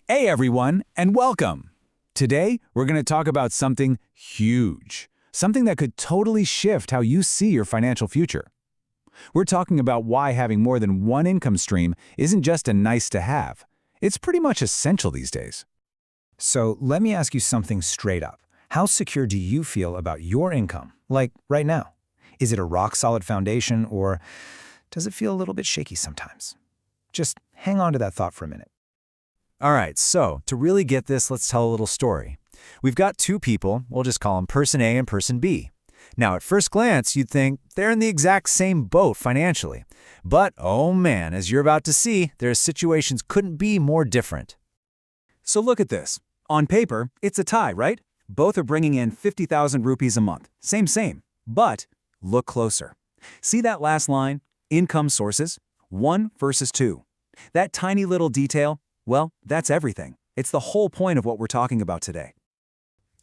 Hey everyone, and welcome! Today, we're going to talk about something huge, something that could totally shift how you see your financial future. We're talking about why having more than one income stream isn't just a nice to have. It's pretty much essential these days. So let me ask you something straight up. How secure do you feel about your income, like right now? Is it a rock-solid foundation, or does it feel a little bit shaky sometimes? Just hang on to that thought for a minute. All right, so to really get this, let's tell a little story. We've got two people, we'll just call them Person A and Person B. Now, at first glance, you'd think they're in the exact same boat financially. But, oh man, as you're about to see, their situations couldn't be more different. So look at this. On paper, it's a tie, right? Both are bringing in 50,000 rupees a month. Same. But look closer. See that last line? Income sources. 1 versus 2. That tiny little detail, well, that's everything. It's the whole point of what we're talking about today.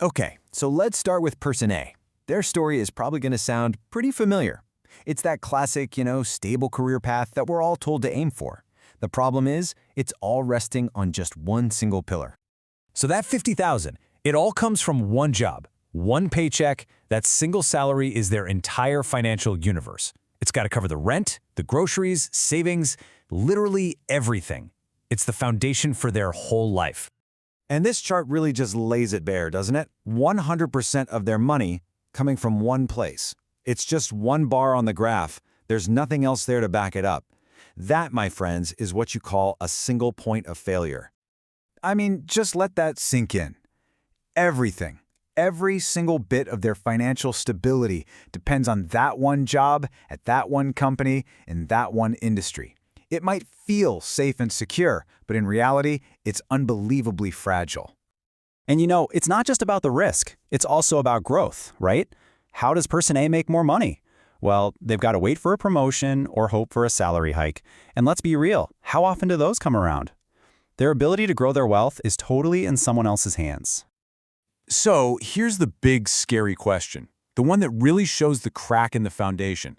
Okay, so let's start with Person A. Their story is probably going to sound pretty familiar. It's that classic, stable career path that we're all told to aim for. The problem is, it's all resting on just one single pillar. So that 50,000, it all comes from one job, one paycheck. That single salary is their entire financial universe. It's got to cover the rent, the groceries, savings, literally everything. It's the foundation for their whole life. And this chart really just lays it bare, doesn't it? 100% of their money coming from one place. It's just one bar on the graph. There's nothing else there to back it up. That, my friends, is what you call a single point of failure. I mean, just let that sink in. Everything, every single bit of their financial stability depends on that one job at that one company in that one industry. It might feel safe and secure, but in reality, it's unbelievably fragile. And it's not just about the risk. It's also about growth, right? How does Person A make more money? Well, they've got to wait for a promotion or hope for a salary hike. And let's be real, how often do those come around? Their ability to grow their wealth is totally in someone else's hands. So here's the big, scary question, the one that really shows the crack in the foundation.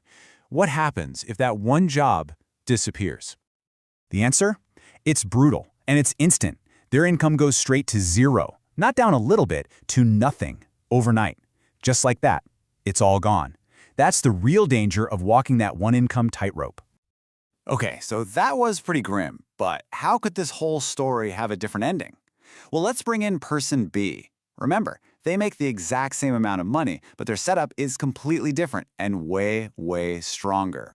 What happens if that one job disappears? The answer? It's brutal, and it's instant. Their income goes straight to zero, not down a little bit, to nothing, overnight. Just like that, it's all gone. That's the real danger of walking that one-income tightrope. Okay, so that was pretty grim, but how could this whole story have a different ending? Well, let's bring in Person B. Remember, they make the exact same amount of money, but their setup is completely different and way stronger.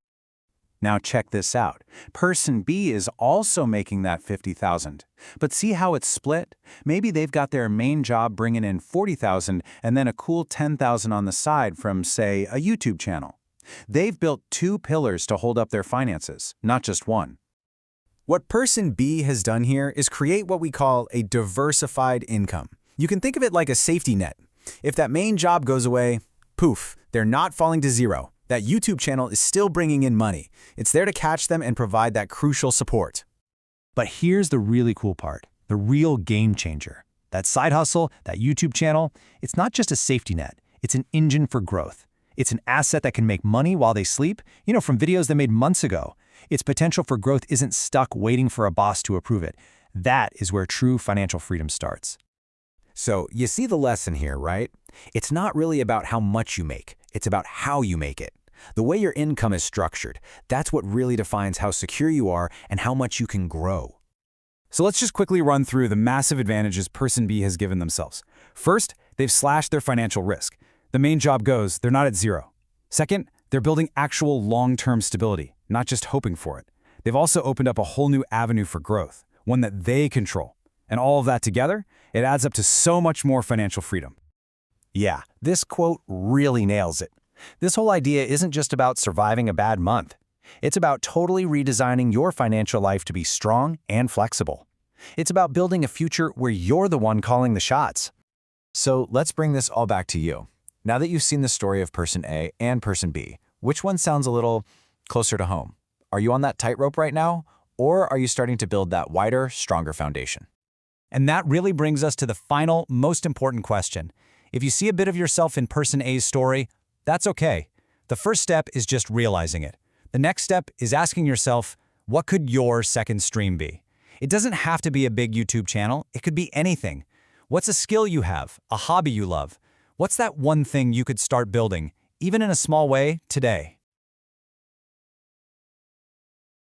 Now check this out. Person B is also making that 50,000. But see how it's split? Maybe they've got their main job bringing in 40,000 and then a cool 10,000 on the side from, say, a YouTube channel. They've built two pillars to hold up their finances, not just one. What Person B has done here is create what we call a diversified income. You can think of it like a safety net. If that main job goes away, poof, they're not falling to zero. That YouTube channel is still bringing in money. It's there to catch them and provide that crucial support. But here's the really cool part, the real game changer. That side hustle, that YouTube channel, it's not just a safety net. It's an engine for growth. It's an asset that can make money while they sleep, from videos they made months ago. Its potential for growth isn't stuck waiting for a boss to approve it. That is where true financial freedom starts. So you see the lesson here, right? It's not really about how much you make. It's about how you make it. The way your income is structured, that's what really defines how secure you are and how much you can grow. So let's just quickly run through the massive advantages Person B has given themselves. First, they've slashed their financial risk. The main job goes, they're not at zero. Second, they're building actual long-term stability, not just hoping for it. They've also opened up a whole new avenue for growth, one that they control. And all of that together, it adds up to so much more financial freedom. Yeah, this quote really nails it. This whole idea isn't just about surviving a bad month. It's about totally redesigning your financial life to be strong and flexible. It's about building a future where you're the one calling the shots. So let's bring this all back to you. Now that you've seen the story of Person A and Person B, which one sounds a little closer to home? Are you on that tightrope right now, or are you starting to build that wider, stronger foundation? And that really brings us to the final, most important question. If you see a bit of yourself in Person A's story, that's okay. The first step is just realizing it. The next step is asking yourself, what could your second stream be? It doesn't have to be a big YouTube channel. It could be anything. What's a skill you have, a hobby you love? What's that one thing you could start building, even in a small way, today?